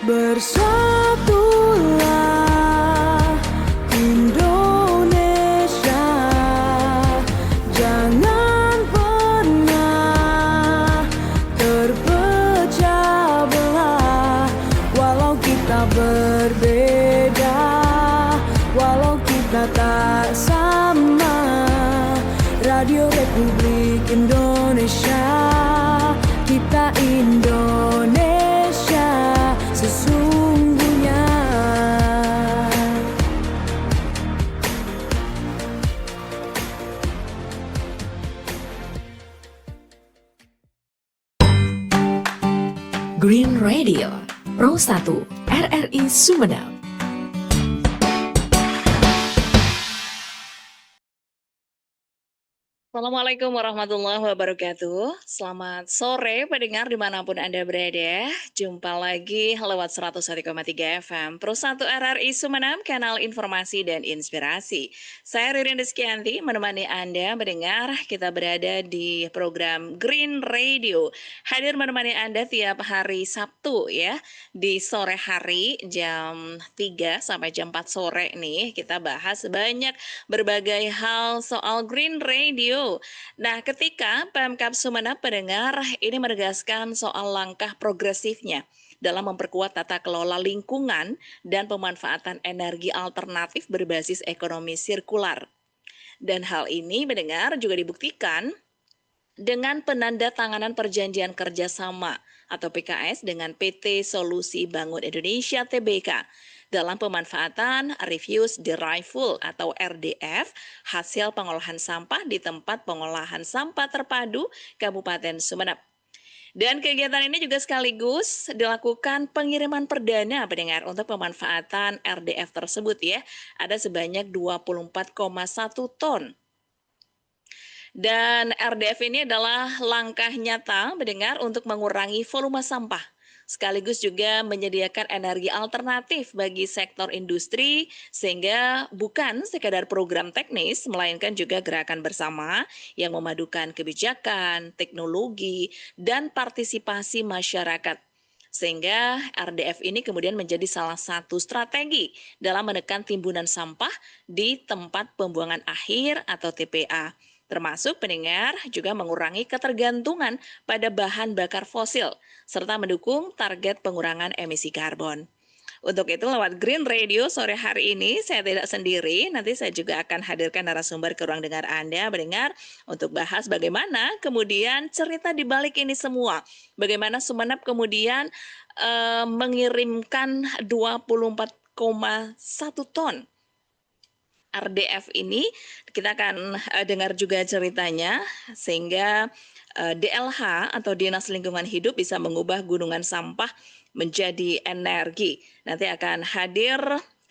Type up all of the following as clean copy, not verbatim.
Bersatulah Indonesia, jangan pernah terpecah belah. Walau kita berbeda, walau kita tak sama, Radio Republik Indonesia, kita Indonesia sesungguhnya. Green Radio, Pro 1, RRI Sumedang. Assalamualaikum warahmatullahi wabarakatuh. Selamat sore pendengar dimanapun Anda berada. Jumpa lagi lewat 101,3 FM Pro 1 RRI Sumeneb, kanal informasi dan inspirasi. Saya Ririn Rizkyanti menemani Anda mendengar. Kita berada di program Green Radio. Hadir menemani Anda tiap hari Sabtu ya. Di sore hari jam 3 sampai jam 4 sore nih. Kita bahas banyak berbagai hal soal Green Radio. Nah, ketika Pemkab Sumeneb pendengar ini menegaskan soal langkah progresifnya dalam memperkuat tata kelola lingkungan dan pemanfaatan energi alternatif berbasis ekonomi sirkular. Dan hal ini mendengar juga dibuktikan dengan penandatanganan perjanjian kerjasama atau PKS dengan PT Solusi Bangun Indonesia Tbk dalam pemanfaatan refuse derivable atau RDF hasil pengolahan sampah di tempat pengolahan sampah terpadu Kabupaten Sumeneb. Dan kegiatan ini juga sekaligus dilakukan pengiriman perdana pendengar untuk pemanfaatan RDF tersebut ya. Ada sebanyak 24,1 ton. Dan RDF ini adalah langkah nyata mendengar untuk mengurangi volume sampah, sekaligus juga menyediakan energi alternatif bagi sektor industri, sehingga bukan sekadar program teknis, melainkan juga gerakan bersama yang memadukan kebijakan, teknologi, dan partisipasi masyarakat. Sehingga RDF ini kemudian menjadi salah satu strategi dalam menekan timbunan sampah di tempat pembuangan akhir atau TPA. Termasuk pendengar juga mengurangi ketergantungan pada bahan bakar fosil, serta mendukung target pengurangan emisi karbon. Untuk itu lewat Green Radio sore hari ini saya tidak sendiri, nanti saya juga akan hadirkan narasumber ke ruang dengar Anda mendengar untuk bahas bagaimana kemudian cerita di balik ini semua. Bagaimana Sumeneb kemudian mengirimkan 24,1 ton RDF ini. Kita akan dengar juga ceritanya sehingga DLH atau Dinas Lingkungan Hidup bisa mengubah gunungan sampah menjadi energi. Nanti akan hadir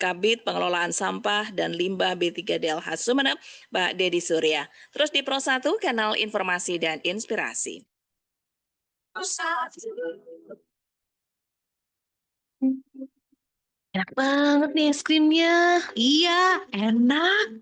Kabid Pengelolaan Sampah dan Limbah B3 DLH Sumeneb, Pak Dedi Surya. Terus di Pro 1 kanal informasi dan inspirasi. Enak banget nih es krimnya. Iya, enak.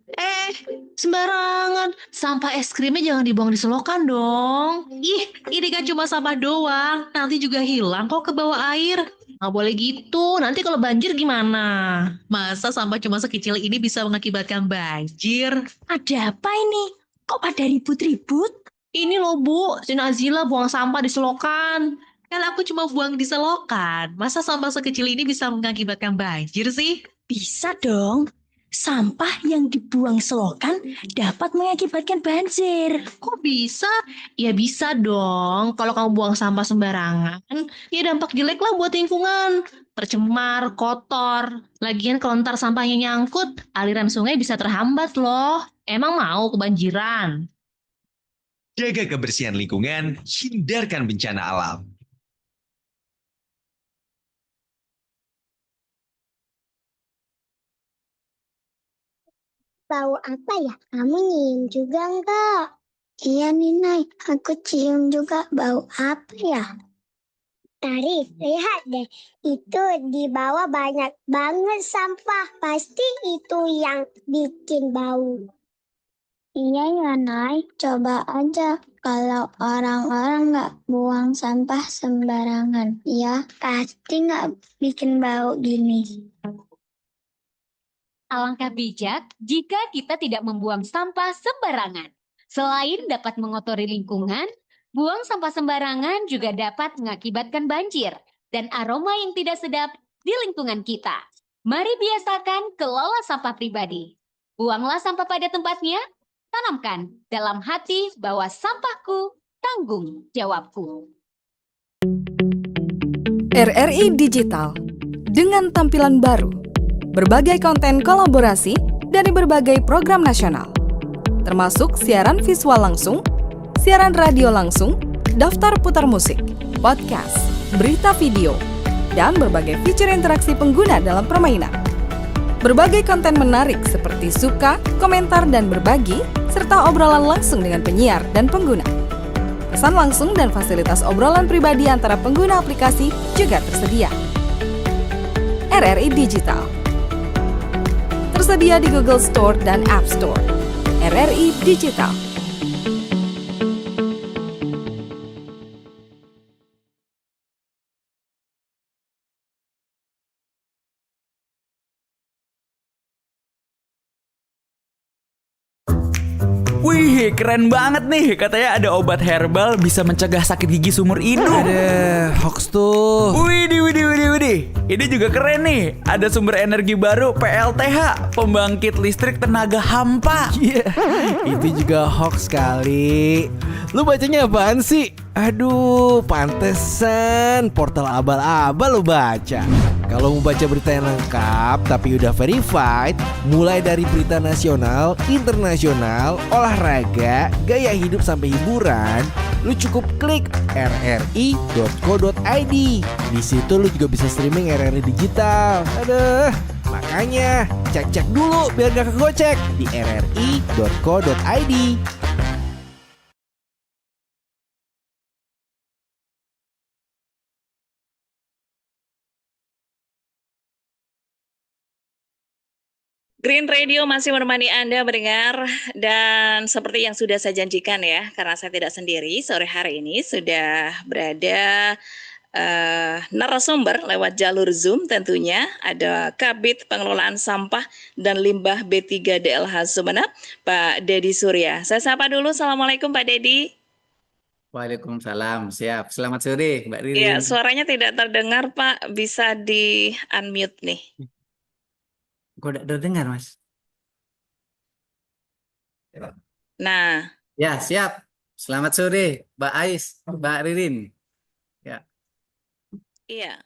Sembarangan. Sampah es krimnya jangan dibuang di selokan dong. Ih, ini kan cuma sampah doang. Nanti juga hilang kok ke bawah air. Nggak boleh gitu. Nanti kalau banjir gimana? Masa sampah cuma sekecil ini bisa mengakibatkan banjir? Ada apa ini? Kok pada ribut-ribut? Ini loh Bu, si Nazila buang sampah di selokan. Kan aku cuma buang di selokan. Masa sampah sekecil ini bisa mengakibatkan banjir sih? Bisa dong. Sampah yang dibuang selokan dapat mengakibatkan banjir. Kok bisa? Ya bisa dong. Kalau kamu buang sampah sembarangan, ya dampak jelek lah buat lingkungan. Tercemar, kotor. Lagian kalau ntar sampahnya nyangkut, aliran sungai bisa terhambat loh. Emang mau kebanjiran? Jaga kebersihan lingkungan, hindarkan bencana alam. Bau apa ya? Kamu nyium juga enggak? Iya nih, Nay. Aku cium juga. Bau apa ya? Tari, lihat deh. Itu di bawah banyak banget sampah. Pasti itu yang bikin bau. Iya ya, Nay. Coba aja kalau orang-orang nggak buang sampah sembarangan. Ya, pasti nggak bikin bau gini. Alangkah bijak jika kita tidak membuang sampah sembarangan. Selain dapat mengotori lingkungan, buang sampah sembarangan juga dapat mengakibatkan banjir dan aroma yang tidak sedap di lingkungan kita. Mari biasakan kelola sampah pribadi. Buanglah sampah pada tempatnya, tanamkan dalam hati bahwa sampahku tanggung jawabku. RRI Digital dengan tampilan baru, berbagai konten kolaborasi dari berbagai program nasional, termasuk siaran visual langsung, siaran radio langsung, daftar putar musik, podcast, berita video, dan berbagai fitur interaksi pengguna dalam permainan. Berbagai konten menarik seperti suka, komentar, dan berbagi, serta obrolan langsung dengan penyiar dan pengguna. Pesan langsung dan fasilitas obrolan pribadi antara pengguna aplikasi juga tersedia. RRI Digital tersedia di Google Store dan App Store. RRI Digital. Wih, keren banget nih. Katanya ada obat herbal bisa mencegah sakit gigi seumur hidup. Ada hoax tuh. Widih. Ini juga keren nih. Ada sumber energi baru PLTH, pembangkit listrik tenaga hampa. Iya, itu juga hoax kali. Lu bacanya apaan sih? Aduh, pantesan portal abal-abal lu baca. Kalau mau baca berita yang lengkap tapi udah verified, mulai dari berita nasional, internasional, olahraga, gaya hidup sampai hiburan, lu cukup klik rri.co.id. Di situ lu juga bisa streaming RRI Digital. Aduh, makanya cek-cek dulu biar gak kegocek di rri.co.id. Green Radio masih menemani Anda mendengar, dan seperti yang sudah saya janjikan ya, karena saya tidak sendiri, sore hari ini sudah berada narasumber lewat jalur Zoom tentunya. Ada Kabid Pengelolaan Sampah dan Limbah B3 DLH Sumeneb, Pak Dedi Surya. Saya sapa dulu, Assalamualaikum Pak Dedi. Waalaikumsalam, siap. Selamat sore, Mbak Ririn. Ya, suaranya tidak terdengar Pak, bisa di unmute nih. Kok tidak terdengar, Mas? Nah, Ya, siap. Selamat sore, Mbak Ais, Mbak Ririn. Ya, iya.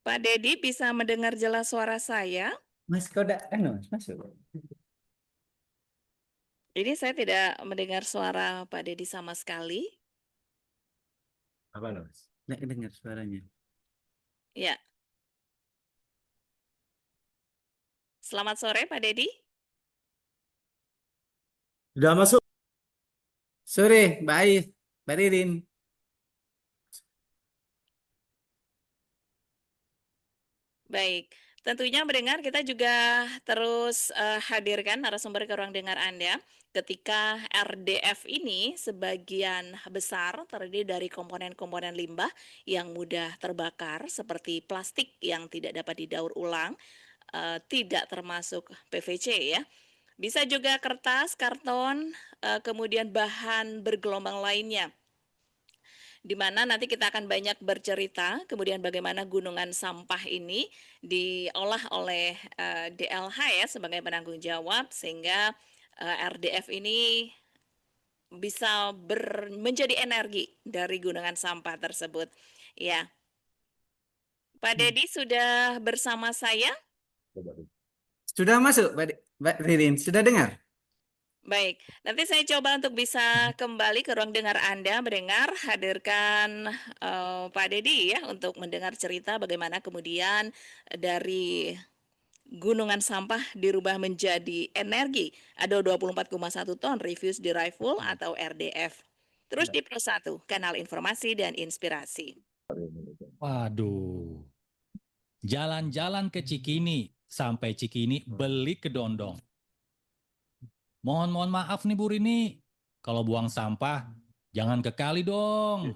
Pak Dedi bisa mendengar jelas suara saya? Mas, kok tidak Mas, masuk. Ini saya tidak mendengar suara Pak Dedi sama sekali. Apa, Mas? Tidak dengar suaranya. Ya. Selamat sore Pak Dedi. Sudah masuk. Sore, Mbak Ais, Mbak Ririn. Baik, tentunya mendengar kita juga terus hadirkan narasumber ke ruang dengar Anda ketika RDF ini sebagian besar terdiri dari komponen-komponen limbah yang mudah terbakar seperti plastik yang tidak dapat didaur ulang, tidak termasuk PVC ya. Bisa juga kertas, karton, kemudian bahan bergelombang lainnya, di mana nanti kita akan banyak bercerita kemudian bagaimana gunungan sampah ini diolah oleh DLH ya sebagai penanggung jawab, sehingga RDF ini bisa menjadi energi dari gunungan sampah tersebut. Ya, Pak Dedi sudah bersama saya. Sudah masuk, Mbak Ririn. Sudah dengar? Baik, nanti saya coba untuk bisa kembali ke ruang dengar Anda mendengar, hadirkan Pak Dedi ya untuk mendengar cerita bagaimana kemudian dari gunungan sampah dirubah menjadi energi. Ada 24,1 ton refuse derivable atau RDF. Terus di Pro 1, kanal informasi dan inspirasi. Waduh, jalan-jalan ke Cikini sampai Cikini beli kedondong. Mohon maaf nih Bu Rini, kalau buang sampah jangan ke kali dong.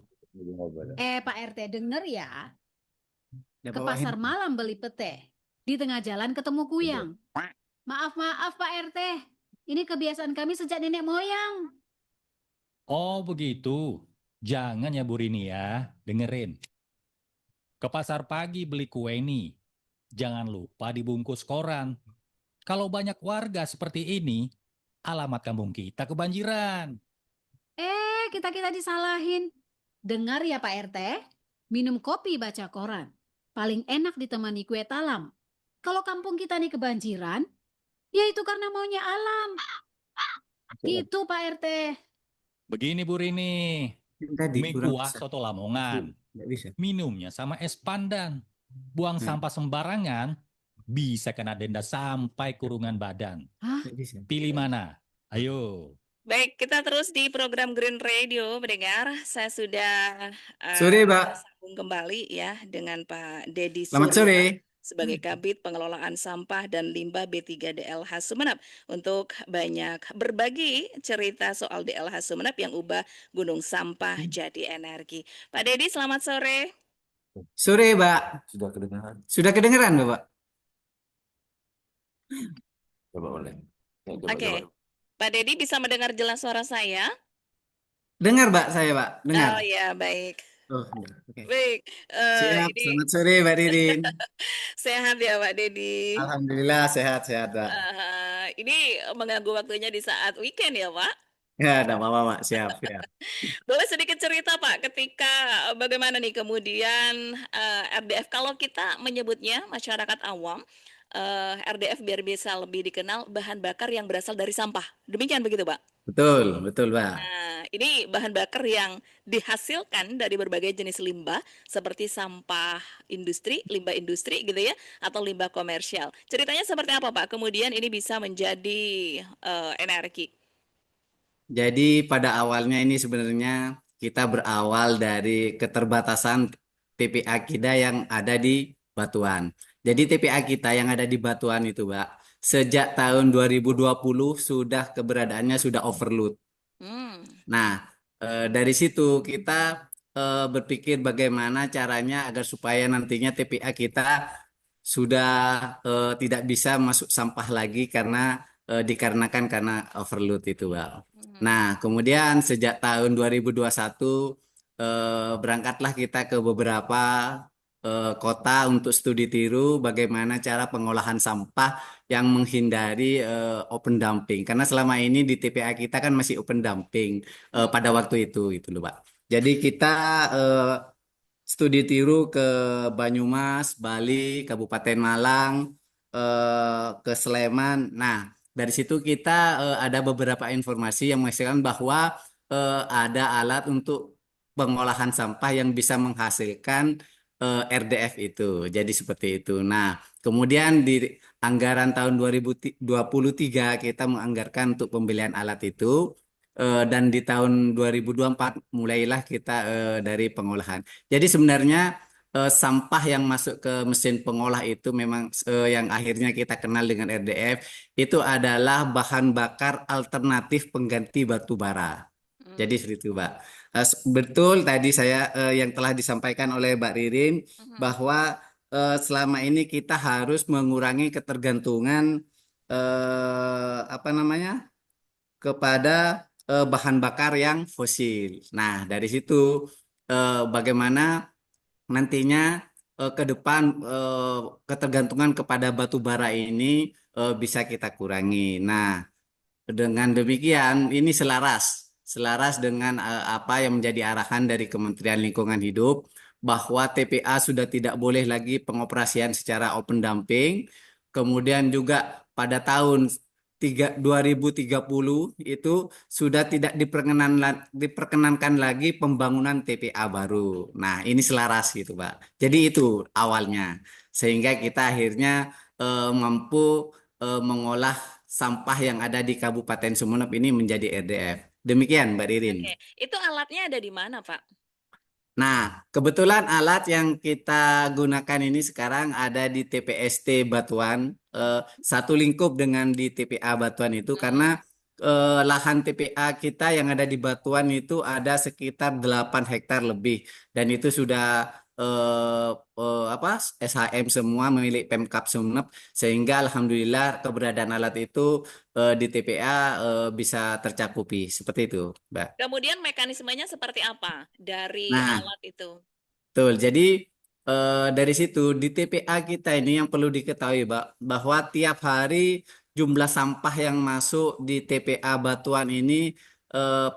Pak RT denger ya, Udah ke bawain. pasar malam beli pete. Di tengah jalan ketemu kuyang. Maaf Pak RT, ini kebiasaan kami sejak nenek moyang. Oh begitu, jangan ya Bu Rini ya, dengerin. Ke pasar pagi beli kue nih, jangan lupa dibungkus koran. Kalau banyak warga seperti ini, alamat kampung kita kebanjiran. Kita disalahin. Dengar ya Pak RT, minum kopi baca koran. Paling enak ditemani kue talam. Kalau kampung kita nih kebanjiran, ya itu karena maunya alam. Gitu Pak RT. Begini Bu Rini, Tadi mie kurang kuah bisa. soto Lamongan, Nggak bisa. minumnya sama es pandan. Buang sampah sembarangan, bisa kena denda sampai kurungan badan. Nggak bisa. Pilih mana? Ayo. Baik, kita terus di program Green Radio, mendengar. Saya sudah Sore, Mbak. sambung kembali ya dengan Pak Dedi Selamat Surya sore. sebagai Kabid Pengelolaan Sampah dan Limbah B3DLH Sumeneb untuk banyak berbagi cerita soal DLH Sumeneb yang ubah gunung sampah jadi energi. Pak Dedi, selamat sore. Sore, Mbak. Sudah kedengeran, Bapak? Oke, Pak Dedi bisa mendengar jelas suara saya? Dengar, Mbak, saya, Pak. Dengar. Oh ya, baik. Oh, iya. Oke. Baik, Siap. ini Selamat sore, Mbak Ririn. sehat ya Pak Dedi. Alhamdulillah sehat-sehat, Mbak. Ini mengganggu waktunya di saat weekend ya Pak? Ya, enggak apa-apa, Pak. Siap, siap. Boleh sedikit cerita Pak, ketika bagaimana nih kemudian RDF, kalau kita menyebutnya masyarakat awam, RDF biar bisa lebih dikenal bahan bakar yang berasal dari sampah. Demikian begitu Pak? Betul, betul, Mbak. Nah, ini bahan bakar yang dihasilkan dari berbagai jenis limbah seperti sampah industri, limbah industri gitu ya, atau limbah komersial. Ceritanya seperti apa Pak? Kemudian ini bisa menjadi energi. Jadi pada awalnya ini sebenarnya kita berawal dari keterbatasan TPA kita yang ada di Batuan. Jadi TPA kita yang ada di Batuan itu, Mbak, sejak tahun 2020 sudah keberadaannya sudah overload. Nah, dari situ kita berpikir bagaimana caranya agar supaya nantinya TPA kita sudah tidak bisa masuk sampah lagi dikarenakan karena overload itu, Mbak. Nah, kemudian sejak tahun 2021 berangkatlah kita ke beberapa kota untuk studi tiru bagaimana cara pengolahan sampah yang menghindari open dumping. Karena selama ini di TPA kita kan masih open dumping pada waktu itu loh, Pak. Jadi kita studi tiru ke Banyumas, Bali, Kabupaten Malang, ke Sleman. Nah, dari situ kita ada beberapa informasi yang menghasilkan bahwa ada alat untuk pengolahan sampah yang bisa menghasilkan RDF itu. Jadi seperti itu. Nah, kemudian di anggaran tahun 2023 kita menganggarkan untuk pembelian alat itu. Dan di tahun 2024 mulailah kita dari pengolahan. Jadi sebenarnya sampah yang masuk ke mesin pengolah itu memang yang akhirnya kita kenal dengan RDF itu adalah bahan bakar alternatif pengganti batu bara. Jadi seperti itu, Mbak. Betul tadi saya yang telah disampaikan oleh Mbak Ririn bahwa selama ini kita harus mengurangi ketergantungan kepada bahan bakar yang fosil. Nah, dari situ bagaimana nantinya ke depan ketergantungan kepada batu bara ini bisa kita kurangi. Nah, dengan demikian ini selaras dengan apa yang menjadi arahan dari Kementerian Lingkungan Hidup bahwa TPA sudah tidak boleh lagi pengoperasian secara open dumping. Kemudian juga pada tahun 2030 itu sudah tidak diperkenankan lagi pembangunan TPA baru. Nah, ini selaras gitu, Pak. Jadi itu awalnya. Sehingga kita akhirnya mampu mengolah sampah yang ada di Kabupaten Sumeneb ini menjadi RDF. Demikian, Mbak Ririn. Oke, itu alatnya ada di mana, Pak? Nah, kebetulan alat yang kita gunakan ini sekarang ada di TPST Batuan, satu lingkup dengan di TPA Batuan itu karena lahan TPA kita yang ada di Batuan itu ada sekitar 8 hektar lebih dan itu sudah SHM semua milik Pemkab Sumeneb sehingga alhamdulillah keberadaan alat itu di TPA bisa tercakupi seperti itu, Mbak. Kemudian mekanismenya seperti apa dari Nah, alat itu? betul. Jadi dari situ di TPA kita ini yang perlu diketahui, bahwa tiap hari jumlah sampah yang masuk di TPA Batuan ini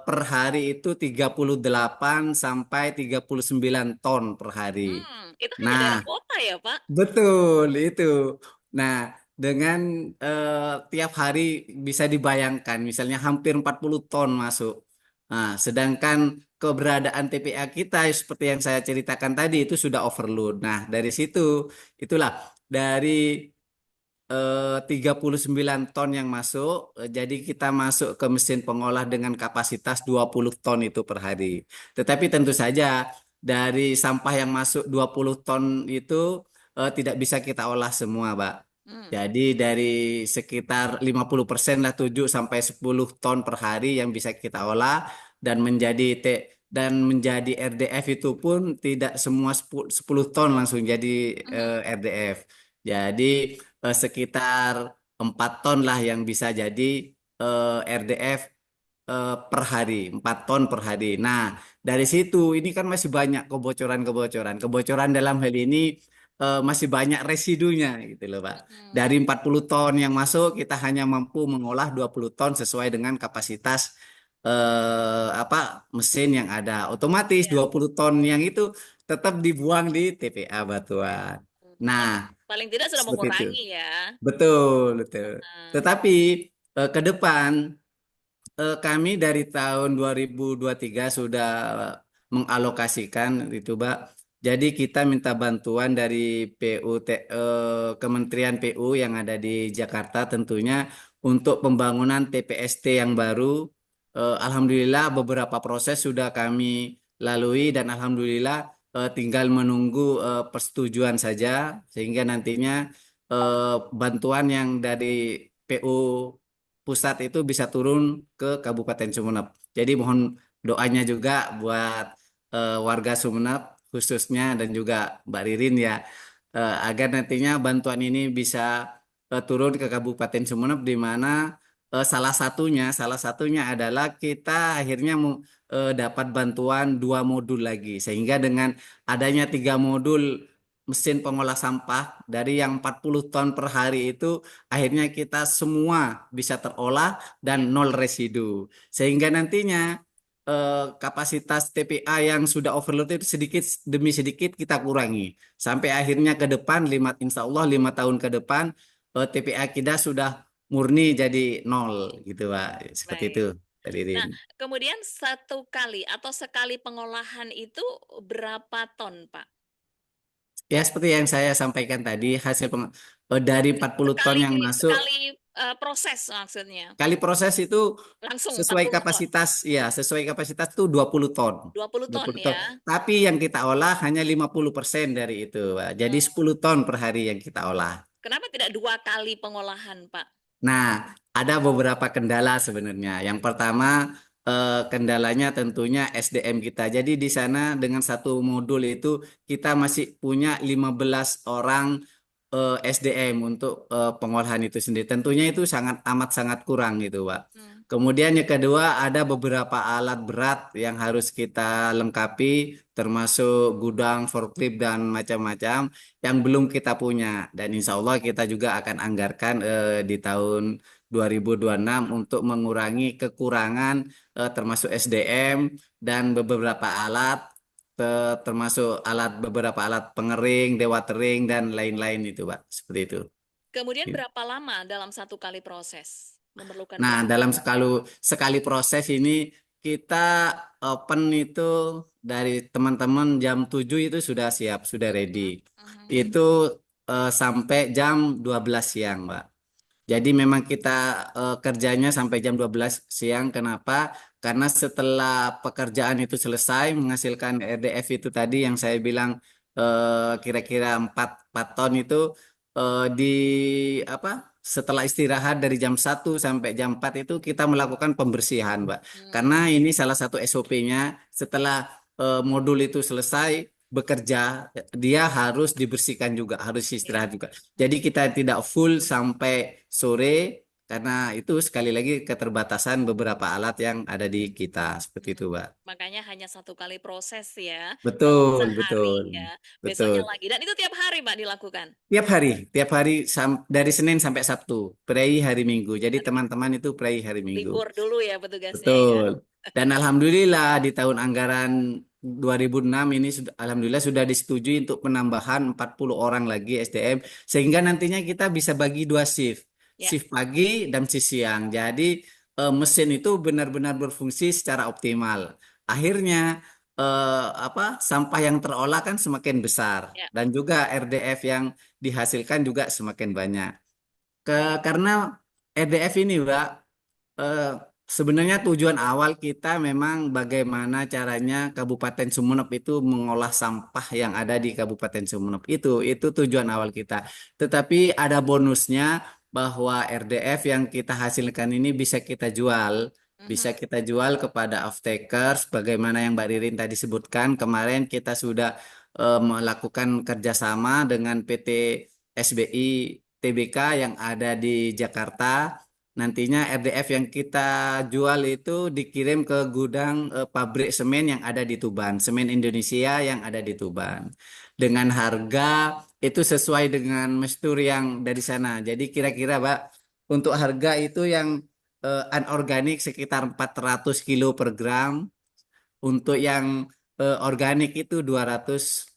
per hari itu 38 sampai 39 ton per hari. Itu hanya dalam Nah, kota ya, Pak? betul itu. Nah, dengan tiap hari bisa dibayangkan misalnya hampir 40 ton masuk. Nah, sedangkan keberadaan TPA kita seperti yang saya ceritakan tadi itu sudah overload. Nah, dari situ itulah dari 39 ton yang masuk, jadi kita masuk ke mesin pengolah dengan kapasitas 20 ton itu per hari. Tetapi tentu saja dari sampah yang masuk 20 ton itu tidak bisa kita olah semua, Pak. Jadi dari sekitar 50% lah 7 sampai 10 ton per hari yang bisa kita olah dan menjadi RDF itu pun tidak semua 10 ton langsung jadi RDF. Jadi sekitar 4 ton lah yang bisa jadi RDF per hari, 4 ton per hari. Nah, dari situ ini kan masih banyak kebocoran-kebocoran. Kebocoran dalam hal ini masih banyak residunya gitu loh, Pak. Dari 40 ton yang masuk kita hanya mampu mengolah 20 ton sesuai dengan kapasitas mesin yang ada. Otomatis 20 ton yang itu tetap dibuang di TPA Batuan. Nah, Paling tidak sudah seperti itu. mengurangi ya. Betul, betul. Tetapi ke depan kami dari tahun 2023 sudah mengalokasikan itu, Mbak. Jadi kita minta bantuan dari Kementerian PU yang ada di Jakarta tentunya untuk pembangunan TPST yang baru. Alhamdulillah beberapa proses sudah kami lalui dan alhamdulillah tinggal menunggu persetujuan saja sehingga nantinya bantuan yang dari PU pusat itu bisa turun ke Kabupaten Sumeneb. Jadi mohon doanya juga buat warga Sumeneb khususnya dan juga Mbak Ririn ya agar nantinya bantuan ini bisa turun ke Kabupaten Sumeneb di mana salah satunya adalah kita akhirnya dapat bantuan 2 modul lagi sehingga dengan adanya 3 modul mesin pengolah sampah dari yang 40 ton per hari itu akhirnya kita semua bisa terolah dan 0 residu sehingga nantinya kapasitas TPA yang sudah overload itu sedikit demi sedikit kita kurangi sampai akhirnya ke depan insya Allah 5 tahun ke depan TPA kita sudah murni jadi 0 gitu, Pak. Seperti Baik. itu dari Nah, Rin. kemudian satu kali atau sekali pengolahan itu berapa ton, Pak? Ya seperti yang saya sampaikan tadi dari 40 ton yang masuk Sekali proses maksudnya. kali proses itu Langsung sesuai 40 ton. kapasitas tuh 20 ton. 20 ton 20 ton. ya. Tapi yang kita olah hanya 50% dari itu, Pak. Jadi 10 ton per hari yang kita olah. Kenapa tidak 2 kali pengolahan, Pak? Nah, ada beberapa kendala sebenarnya. Yang pertama, kendalanya tentunya SDM kita. Jadi di sana dengan satu modul itu kita masih punya 15 orang SDM untuk pengolahan itu sendiri. Tentunya itu amat sangat kurang gitu, Pak. Kemudian yang kedua ada beberapa alat berat yang harus kita lengkapi termasuk gudang, forklift dan macam-macam yang belum kita punya dan insya Allah kita juga akan anggarkan di tahun 2026 untuk mengurangi kekurangan termasuk SDM dan beberapa alat termasuk beberapa alat pengering, dewatering dan lain-lain itu, Pak. Seperti itu. Kemudian berapa lama dalam satu kali proses? Memerlukan Nah, dalam sekali proses ini kita open itu dari teman-teman jam 7 itu sudah siap, sudah ready. Itu sampai jam 12 siang, Mbak. Jadi memang kita kerjanya sampai jam 12 siang. Kenapa? Karena setelah pekerjaan itu selesai menghasilkan RDF itu tadi yang saya bilang kira-kira 4 ton itu di apa? Setelah istirahat dari jam 1 sampai jam 4 itu kita melakukan pembersihan, Mbak. Karena ini salah satu SOP-nya setelah modul itu selesai bekerja, dia harus dibersihkan juga, harus istirahat juga. Jadi kita tidak full sampai sore karena itu sekali lagi keterbatasan beberapa alat yang ada di kita seperti itu, Mbak. Makanya hanya 1 kali proses ya, Betul, betul, sehari ya. betul. Besoknya lagi. Dan itu tiap hari Mbak dilakukan. Tiap hari dari Senin sampai Sabtu, prei hari Minggu. Jadi teman-teman itu prei hari Minggu. Libur dulu ya petugasnya ya. Betul. Dan alhamdulillah di tahun anggaran 2006 ini alhamdulillah sudah disetujui untuk penambahan 40 orang lagi SDM sehingga nantinya kita bisa bagi 2 shift. Ya. Shift pagi dan shift siang. Jadi mesin itu benar-benar berfungsi secara optimal. Akhirnya sampah yang terolah kan semakin besar Ya. dan juga RDF yang dihasilkan juga semakin banyak. Karena RDF ini, Mbak, eh, sebenarnya tujuan awal kita memang bagaimana caranya Kabupaten Sumeneb itu mengolah sampah yang ada di Kabupaten Sumeneb itu tujuan awal kita. Tetapi ada bonusnya bahwa RDF yang kita hasilkan ini bisa kita jual kepada off-takers. Bagaimana yang Mbak Ririn tadi sebutkan kemarin kita sudah melakukan kerjasama dengan PT SBI TBK yang ada di Jakarta. Nantinya RDF yang kita jual itu dikirim ke gudang pabrik semen yang ada di Tuban, Semen Indonesia yang ada di Tuban. Dengan harga itu sesuai dengan mestur yang dari sana. Jadi kira-kira, Pak, untuk harga itu yang anorganik sekitar 400 kilo per gram. Untuk yang organik itu 250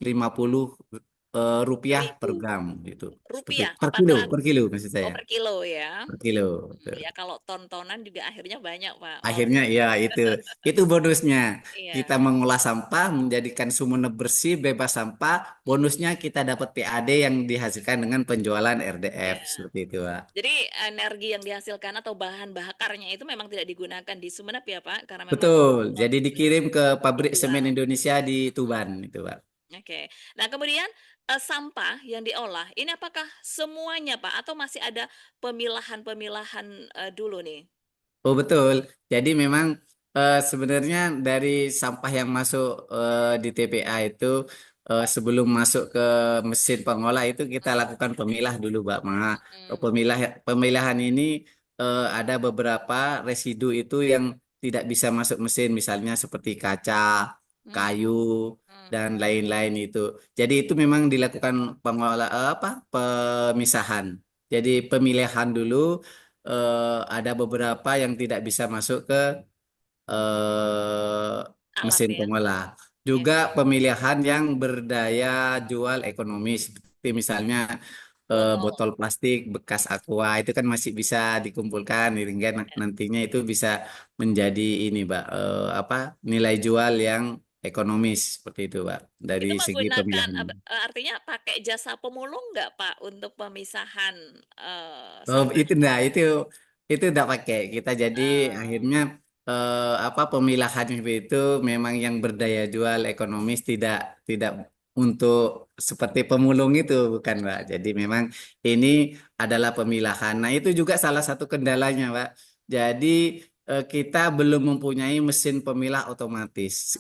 rupiah per gram gitu. Rupiah, Per kilo maksud saya. per kilo ya. Per kilo. Ya kalau ton-tonan juga akhirnya banyak Pak. Akhirnya ya itu bonusnya. Iya. Kita mengolah sampah menjadikan Sumeneb bersih bebas sampah. Bonusnya kita dapat PAD yang dihasilkan dengan penjualan RDF seperti itu, Pak. Jadi energi yang dihasilkan atau bahan bakarnya itu memang tidak digunakan di Sumeneb ya Pak, karena memang Betul. Jadi dikirim ke pabrik semen Indonesia di Tuban itu, Pak. Oke. Nah, kemudian sampah yang diolah ini apakah semuanya Pak atau masih ada pemilahan-pemilahan dulu nih? Oh betul. Jadi memang sebenarnya dari sampah yang masuk di TPA itu sebelum masuk ke mesin pengolah itu kita lakukan pemilah dulu, Mbak. Pemilahan ini ada beberapa residu itu yang tidak bisa masuk mesin, misalnya seperti kaca, kayu, dan lain-lain itu. Jadi itu memang dilakukan pemisahan. Jadi pemilihan dulu. Ada beberapa yang tidak bisa masuk ke mesin pengolah. Juga pemilihan yang berdaya jual ekonomis, seperti misalnya botol plastik bekas aqua itu kan masih bisa dikumpulkan hingga nantinya itu bisa menjadi ini, Mbak, nilai jual yang ekonomis seperti itu, Pak, dari Itu segi menggunakan pemilihan. artinya pakai jasa pemulung nggak Pak untuk pemisahan Oh, sampah? itu enggak pakai. Kita jadi akhirnya pemilahan itu memang yang berdaya jual ekonomis, tidak untuk seperti pemulung itu bukan, Mbak. Jadi memang ini adalah pemilahan. Nah, itu juga salah satu kendalanya, Mbak. Jadi kita belum mempunyai mesin pemilah otomatis.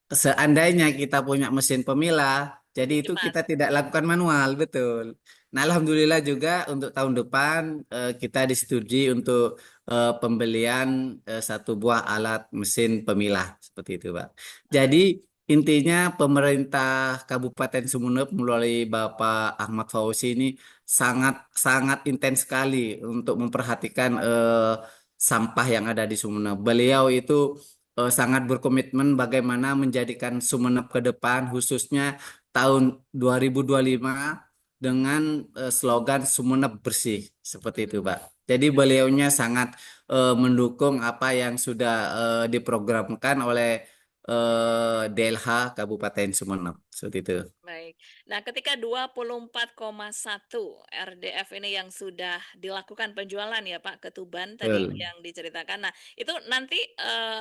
Seandainya kita punya mesin pemilah, jadi itu kita tidak lakukan manual, betul. Nah, alhamdulillah juga untuk tahun depan kita disetujui untuk pembelian 1 buah alat mesin pemilah seperti itu, Pak. Jadi intinya pemerintah Kabupaten Sumeneb melalui Bapak Ahmad Fauzi ini sangat intens sekali untuk memperhatikan sampah yang ada di Sumeneb. Beliau itu sangat berkomitmen bagaimana menjadikan Sumeneb ke depan khususnya tahun 2025 dengan slogan Sumeneb bersih seperti itu, Pak. Jadi beliaunya sangat mendukung apa yang sudah diprogramkan oleh DLH Kabupaten Sumeneb seperti itu. Baik. Nah, ketika 24,1 RDF ini yang sudah dilakukan penjualan ya Pak ke Tuban tadi Betul. yang diceritakan. Nah, itu nanti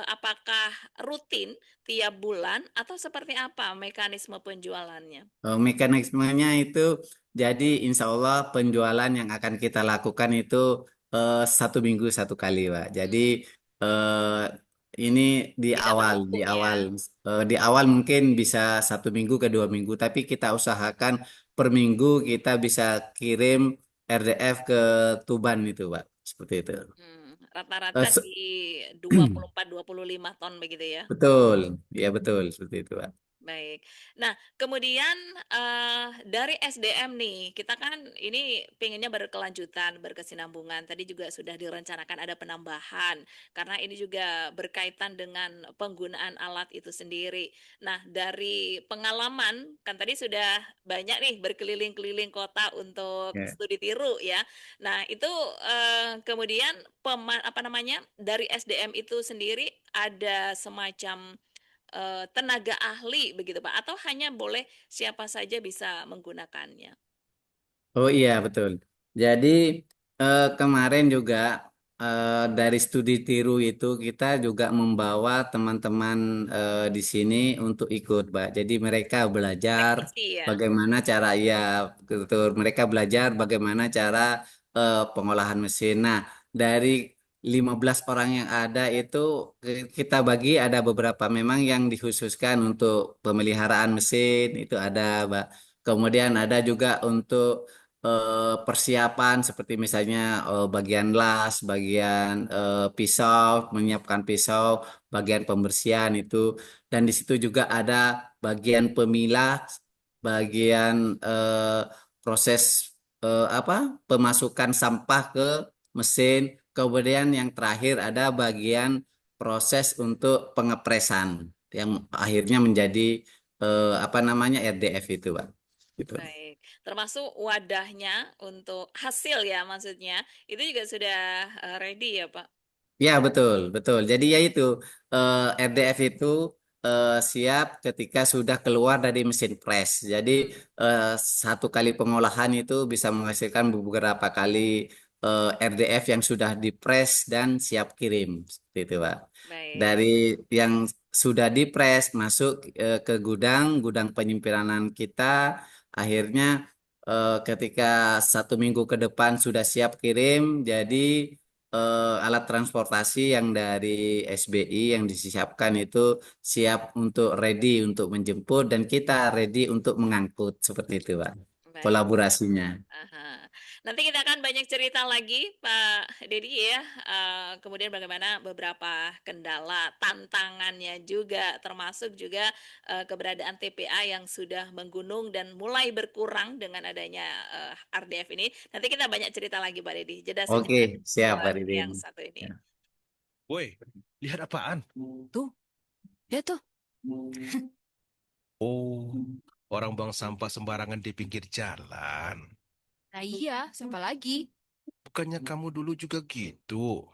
apakah rutin tiap bulan atau seperti apa mekanisme penjualannya? Mekanismenya itu jadi insya Allah penjualan yang akan kita lakukan itu 1 minggu 1 kali, Pak. Jadi eh, ini di Tidak awal, bertumpuk ya. di awal mungkin bisa 1 minggu ke 2 minggu, tapi kita usahakan per minggu kita bisa kirim RDF ke Tuban itu, Pak. Seperti itu. Eh, Rata-rata se- di 24-25 ton begitu ya. betul, ya betul seperti itu, Pak. Baik. Nah, kemudian dari SDM nih, kita kan ini pengennya berkelanjutan, berkesinambungan. Tadi juga sudah direncanakan ada penambahan, karena ini juga berkaitan dengan penggunaan alat itu sendiri. Nah, dari pengalaman, kan tadi sudah banyak nih berkeliling-keliling kota untuk Ya. studi tiru ya. Nah, itu kemudian apa namanya, dari SDM itu sendiri ada semacam tenaga ahli begitu Pak, atau hanya boleh siapa saja bisa menggunakannya? Oh iya betul. Jadi kemarin juga dari studi tiru itu kita juga membawa teman-teman di sini untuk ikut, Pak. Jadi mereka belajar Teknisi ya? bagaimana cara ya betul. Mereka belajar bagaimana cara pengolahan mesin. Nah, dari 15 orang yang ada itu kita bagi ada beberapa memang yang dikhususkan untuk pemeliharaan mesin itu ada, Pak. Kemudian ada juga untuk persiapan seperti misalnya bagian las, bagian pisau, menyiapkan pisau, bagian pembersihan itu, dan di situ juga ada bagian pemilah, bagian proses apa pemasukan sampah ke mesin, kemudian yang terakhir ada bagian proses untuk pengepresan yang akhirnya menjadi apa namanya RDF itu, Pak. Gitu. Baik, termasuk wadahnya untuk hasil ya maksudnya, itu juga sudah ready ya Pak? Ya, betul, betul. Jadi ya itu RDF itu siap ketika sudah keluar dari mesin press. Jadi eh, 1 kali pengolahan itu bisa menghasilkan beberapa kali RDF yang sudah dipres dan siap kirim. Seperti itu, Pak. Baik. Dari yang sudah dipres masuk ke gudang, gudang penyimpanan kita, akhirnya ketika 1 minggu ke depan sudah siap kirim, jadi alat transportasi yang dari SBI yang disiapkan itu siap untuk ready untuk menjemput dan kita ready untuk mengangkut seperti itu, Pak. Baik. Kolaborasinya. Aha. Nanti kita akan banyak cerita lagi, Pak Dedi ya. Kemudian bagaimana beberapa kendala, tantangannya juga, termasuk juga keberadaan TPA yang sudah menggunung dan mulai berkurang dengan adanya RDF ini. Nanti kita banyak cerita lagi, Pak Dedi. Jeda Oke, sejenak siap, Pak buat Didin. yang satu ini. Ya. Woi, lihat apaan? Tuh, lihat tuh. Oh, orang buang sampah sembarangan di pinggir jalan. Nah iya, siapa lagi? Bukannya kamu dulu juga gitu?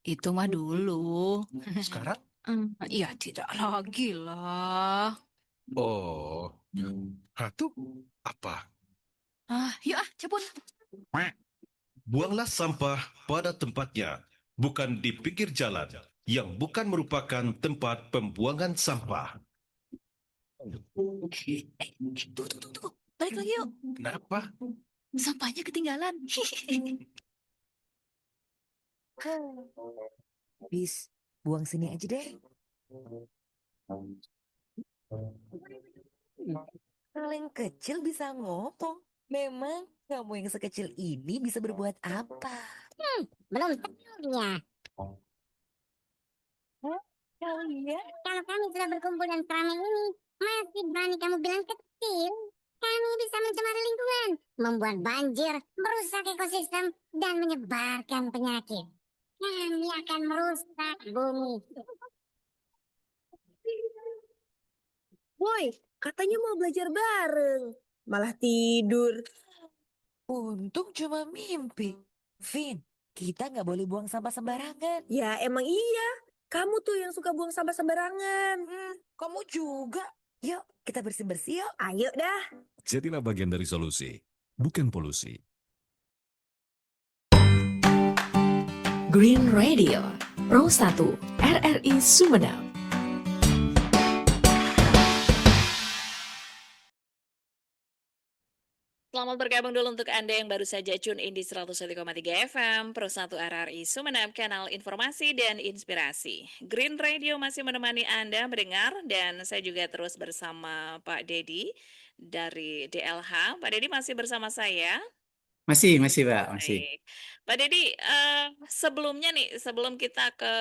Itu mah dulu. Sekarang? Iya tidak lagi lah. Oh, tuh apa? Yuk cabut. Buanglah sampah pada tempatnya, bukan di pinggir jalan, yang bukan merupakan tempat pembuangan sampah. Tuh. Balik lagi yuk. Kenapa? Sampahnya ketinggalan. Bis, buang sini aja deh. Paling kecil bisa ngomong. Memang kamu yang sekecil ini bisa berbuat apa? Belum tentu ya. Kalian Kalau kami sudah berkumpul dan seramai ini, masih berani kamu bilang kecil? Kami bisa mencemari lingkungan, membuat banjir, merusak ekosistem, dan menyebarkan penyakit. Kami akan merusak bumi. Woi, katanya mau belajar bareng. Malah tidur. untung cuma mimpi. Vin, kita nggak boleh buang sampah sembarangan. Ya emang iya. Kamu tuh yang suka buang sampah sembarangan. Kamu juga. Yuk, kita bersih-bersih yuk. Ayo dah. Jadilah bagian dari solusi, bukan polusi. Green Radio, Pro 1, RRI Sumedang. Selamat bergabung dulu untuk Anda yang baru saja tune in di 101,3 FM, Pro 1 RRI Sumeneb, kanal informasi dan inspirasi. Green Radio masih menemani Anda mendengar dan saya juga terus bersama Pak Dedi dari DLH. Pak Dedi masih bersama saya. Masih Pak, masih. Baik. Pak Dedi, sebelumnya nih, sebelum kita ke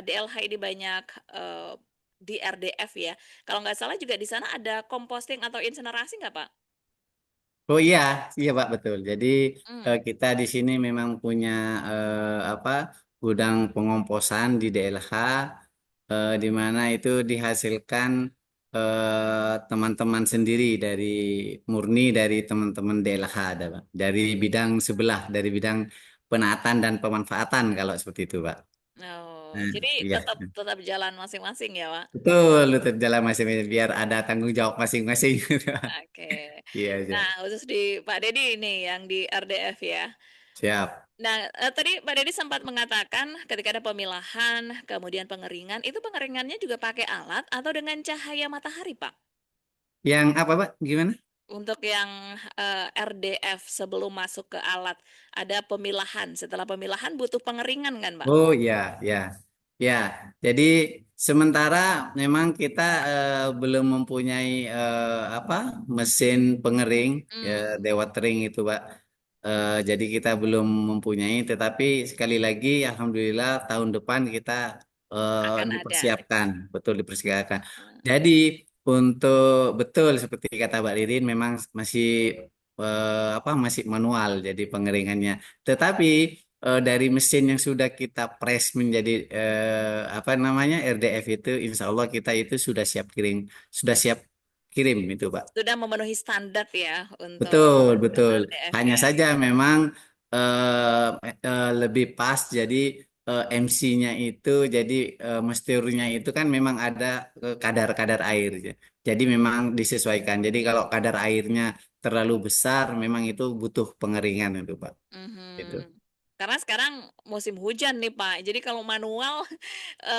DLH ini banyak di RDF ya. Kalau nggak salah juga di sana ada composting atau insinerasi nggak, Pak? Oh iya Pak, betul. Jadi Hmm. kita di sini memang punya gudang pengomposan di DLH, di mana itu dihasilkan teman-teman sendiri murni dari teman-teman DLH ada Pak. Dari bidang sebelah, dari bidang penaatan dan pemanfaatan kalau seperti itu Pak. Oh, Nah, jadi iya. tetap jalan masing-masing ya, Pak? Betul jalan masing-masing biar ada tanggung jawab masing-masing. Oke. Iya, siap. Nah, khusus di Pak Dedi ini yang di RDF ya. Siap. Nah, tadi Pak Dedi sempat mengatakan ketika ada pemilahan, kemudian pengeringan, itu pengeringannya juga pakai alat atau dengan cahaya matahari, Pak? Yang apa Pak? Gimana? Untuk yang RDF sebelum masuk ke alat, ada pemilahan. Setelah pemilahan butuh pengeringan kan, Pak? Oh ya. Jadi sementara memang kita belum mempunyai mesin pengering, dewatering itu Pak. Jadi kita belum mempunyai, tetapi sekali lagi, alhamdulillah tahun depan kita Akan ada. dipersiapkan. Jadi untuk betul seperti kata Mbak Ririn, memang masih masih manual jadi pengeringannya. Tetapi dari mesin yang sudah kita press menjadi RDF itu, insya Allah kita itu sudah siap kirim itu Pak. Sudah memenuhi standar ya untuk Betul. RDF Hanya ya. saja memang lebih pas, jadi MC-nya itu, jadi mesturnya itu kan memang ada kadar-kadar air. Jadi memang disesuaikan. Jadi kalau kadar airnya terlalu besar, memang itu butuh pengeringan itu Pak. Gitu. Karena sekarang musim hujan nih Pak. Jadi kalau manual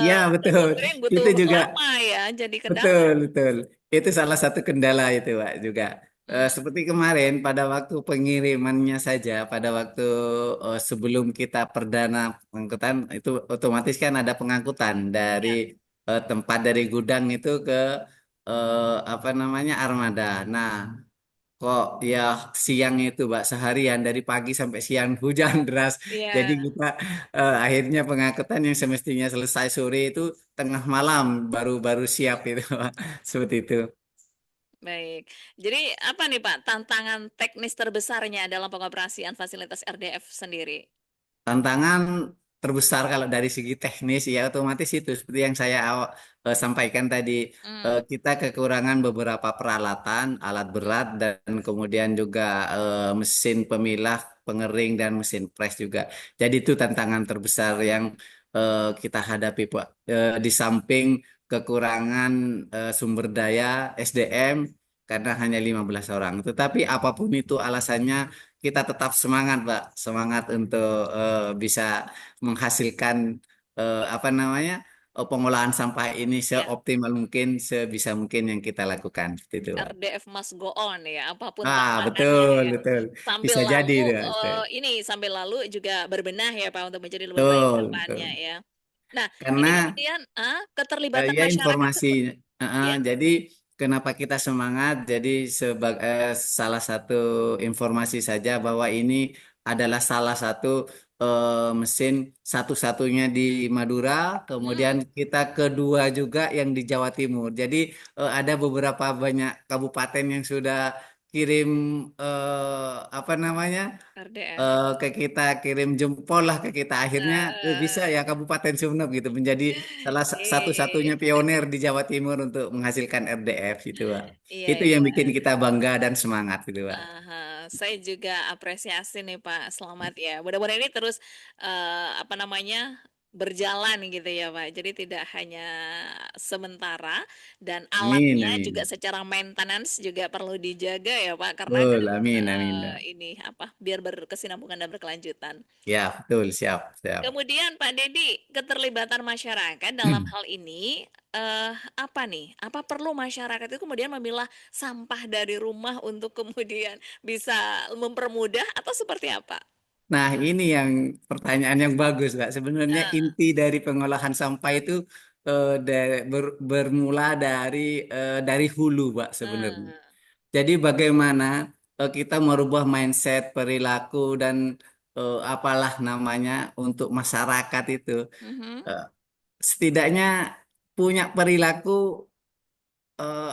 Ya betul. kering butuh Itu juga. lama ya. Jadi kendala. Betul. Itu salah satu kendala itu Pak juga. Seperti kemarin pada waktu pengirimannya saja, pada waktu sebelum kita perdana pengangkutan, itu otomatis kan ada pengangkutan dari tempat dari gudang itu ke armada. Nah, kok ya siang itu Pak, seharian dari pagi sampai siang hujan deras. Jadi Iya. kita akhirnya pengangkutan yang semestinya selesai sore itu tengah malam baru siap itu Pak. Seperti itu. Baik. Jadi apa nih Pak tantangan teknis terbesarnya dalam pengoperasian fasilitas RDF sendiri? Tantangan terbesar kalau dari segi teknis ya otomatis itu seperti yang saya sampaikan tadi, kita kekurangan beberapa peralatan, alat berat, dan kemudian juga mesin pemilah, pengering, dan mesin press juga. Jadi itu tantangan terbesar yang kita hadapi Pak. Di samping kekurangan sumber daya SDM karena hanya 15 orang. Tetapi apapun itu alasannya, kita tetap semangat Pak, semangat untuk bisa menghasilkan pengolahan sampah ini seoptimal mungkin, sebisa mungkin yang kita lakukan. Seperti itu Pak. RDF must go on ya, apapun Betul. tantangannya ya. Sambil Bisa jadi lalu itu. sambil lalu juga berbenah ya Pak untuk menjadi lebih baik Betul. depannya ya. Nah, ini Karena kemudian keterlibatan ya masyarakat tuh, informasi. ya. Jadi kenapa kita semangat? Jadi sebagai salah satu informasi saja bahwa ini adalah salah satu mesin satu-satunya di Madura, kemudian kita kedua juga yang di Jawa Timur. Jadi ada beberapa banyak kabupaten yang sudah kirim RDF. ke kita, kirim jempol lah ke kita, akhirnya bisa ya Kabupaten Sumeneb gitu menjadi salah satu-satunya pionir di Jawa Timur untuk menghasilkan RDF gitu Pak. Iya, Itu yang bikin kita bangga dan semangat gitu Pak. saya juga apresiasi nih Pak. Selamat ya. Mudah-mudahan ini terus berjalan gitu ya Pak. Jadi tidak hanya sementara dan Amin, alatnya juga amin. secara maintenance juga perlu dijaga ya Pak. Karena kan Betul, amin, amin. ini apa biar berkesinambungan dan berkelanjutan. Ya, betul, siap, siap. Kemudian Pak Dedi, keterlibatan masyarakat dalam hal ini apa nih? Apa perlu masyarakat itu kemudian memilah sampah dari rumah untuk kemudian bisa mempermudah atau seperti apa? Nah, ini yang pertanyaan yang bagus, Kak. Sebenarnya Eh, inti dari pengolahan sampah itu bermula dari hulu, Pak, sebenarnya. eh, Jadi bagaimana kita merubah mindset, perilaku dan apalah namanya untuk masyarakat itu mhm. eh, setidaknya punya perilaku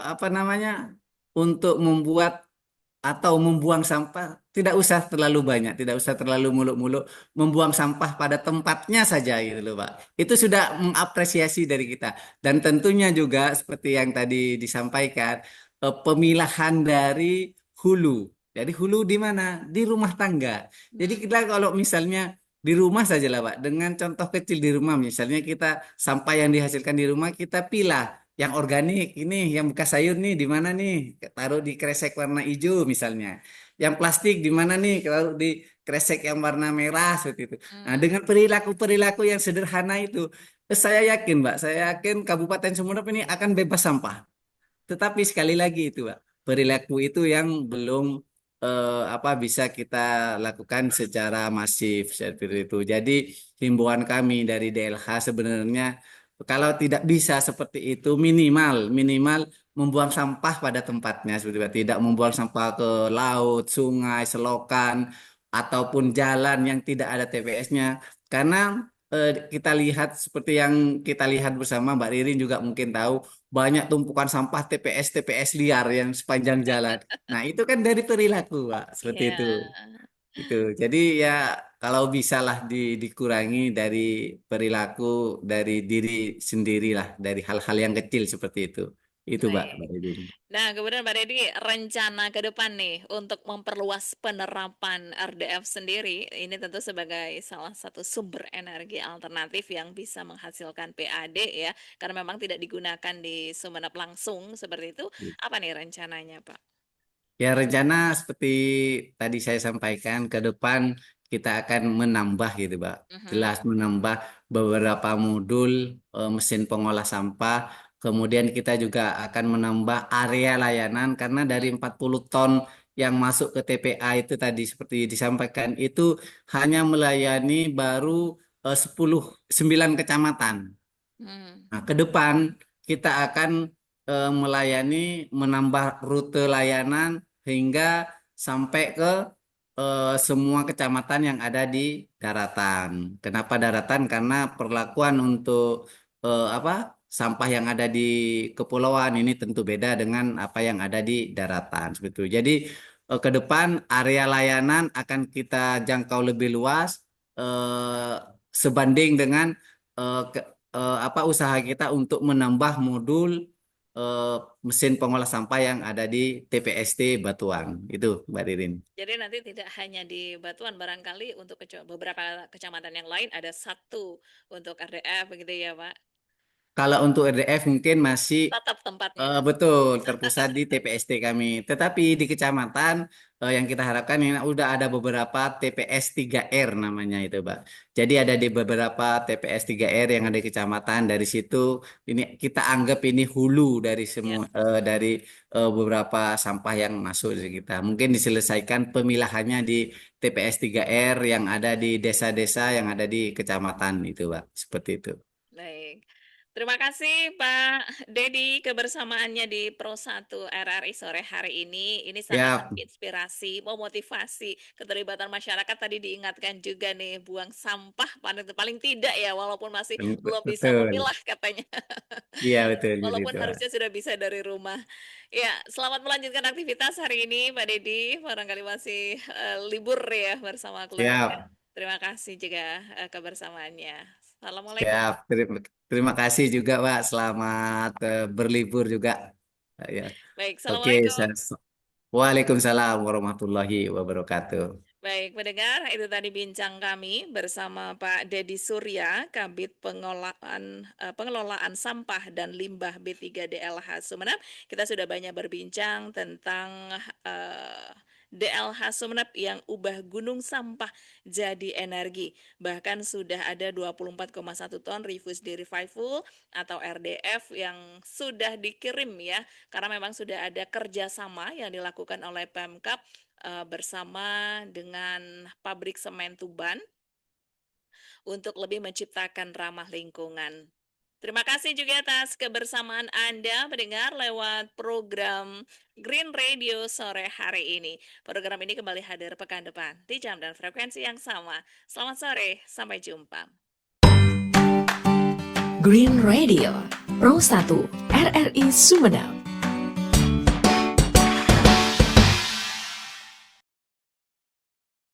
apa namanya untuk membuat atau membuang sampah tidak usah terlalu banyak, tidak usah terlalu muluk-muluk, membuang sampah pada tempatnya saja gitu loh, Pak. Itu sudah mengapresiasi dari kita. Dan tentunya juga seperti yang tadi disampaikan, pemilahan dari hulu. Jadi hulu di mana? Di rumah tangga. Jadi kita kalau misalnya di rumah saja lah, Pak. Dengan contoh kecil di rumah, misalnya kita sampah yang dihasilkan di rumah kita pilah yang organik ini, yang bekas sayur nih di mana nih? Taruh di kresek warna hijau misalnya. Yang plastik di mana nih? Taruh di kresek yang warna merah seperti itu. Nah, dengan perilaku-perilaku yang sederhana itu, saya yakin, Mbak, saya yakin Kabupaten Sumeneb ini akan bebas sampah. Tetapi sekali lagi itu, Pak, perilaku itu yang belum apa bisa kita lakukan secara masif seperti itu. Jadi himbauan kami dari DLH sebenarnya kalau tidak bisa seperti itu minimal membuang sampah pada tempatnya seperti itu. Tidak membuang sampah ke laut, sungai, selokan ataupun jalan yang tidak ada TPS-nya karena kita lihat seperti yang kita lihat bersama Mbak Ririn juga mungkin tahu banyak tumpukan sampah TPS liar yang sepanjang jalan. Nah, itu kan dari perilaku, Pak, seperti Iya. itu. Itu. Jadi ya kalau bisalah dikurangi dari perilaku dari diri sendirilah, dari hal-hal yang kecil seperti itu. Itu, Mbak, Baik. Mbak Ririn. Nah, kemudian Mbak Dedi, rencana ke depan nih untuk memperluas penerapan RDF sendiri, ini tentu sebagai salah satu sumber energi alternatif yang bisa menghasilkan PAD ya, karena memang tidak digunakan di Sumeneb langsung seperti itu. Apa nih rencananya, Pak? Ya, rencana seperti tadi saya sampaikan, ke depan kita akan menambah gitu, Pak. Mhm. Jelas menambah beberapa modul mesin pengolah sampah. Kemudian kita juga akan menambah area layanan karena dari 40 ton yang masuk ke TPA itu tadi seperti disampaikan itu hanya melayani baru 10 9 kecamatan. Hmm. Nah, ke depan kita akan melayani menambah rute layanan hingga sampai ke semua kecamatan yang ada di daratan. Kenapa daratan? Karena perlakuan untuk apa sampah yang ada di kepulauan ini tentu beda dengan apa yang ada di daratan. Seperti itu. Jadi ke depan area layanan akan kita jangkau lebih luas eh, sebanding dengan apa usaha kita untuk menambah modul eh, mesin pengolah sampah yang ada di TPST Batuan. Itu, Mbak Ririn. Jadi nanti tidak hanya di Batuan, barangkali untuk beberapa kecamatan yang lain ada satu untuk RDF begitu ya, Pak? Kalau untuk RDF mungkin masih Tetap tempatnya. betul terpusat di TPST kami. Tetapi di kecamatan yang kita harapkan ini udah ada beberapa TPS 3R namanya itu, Pak. Jadi ada di beberapa TPS 3R yang ada di kecamatan. Dari situ ini kita anggap ini hulu dari Ya. semua dari beberapa sampah yang masuk di kita. Mungkin diselesaikan pemilahannya di TPS 3R yang ada di desa-desa yang ada di kecamatan itu, Pak. Seperti itu. Baik. Terima kasih Pak Dedi kebersamaannya di Pro 1 RRI sore hari ini. Ini sangat Ya, inspirasi, memotivasi keterlibatan masyarakat. Tadi diingatkan juga nih buang sampah paling tidak ya walaupun masih belum bisa betul. memilah katanya. Iya, betul gitu Walaupun itu, Pak. harusnya sudah bisa dari rumah. Ya, selamat melanjutkan aktivitas hari ini Pak Dedi. Barangkali masih libur ya bersama keluarga. Siap. Terima kasih juga kebersamaannya. Assalamualaikum. Siap, terima kasih juga, Pak. Selamat berlibur juga. Ya. Baik, Oke, Assalamualaikum. Waalaikumsalam warahmatullahi wabarakatuh. Baik, pendengar, itu tadi bincang kami bersama Pak Dedi Surya, Kabid Pengelolaan Sampah dan Limbah B3 DLH Sumeneb. Kita sudah banyak berbincang tentang DLH Sumeneb yang ubah gunung sampah jadi energi. Bahkan sudah ada 24,1 ton refuse di revival atau RDF yang sudah dikirim ya, karena memang sudah ada kerjasama yang dilakukan oleh Pemkab bersama dengan pabrik semen Tuban untuk lebih menciptakan ramah lingkungan. Terima kasih juga atas kebersamaan Anda mendengar lewat program Green Radio sore hari ini. Program ini kembali hadir pekan depan di jam dan frekuensi yang sama. Selamat sore, sampai jumpa. Green Radio Pro 1 RRI Sumedang.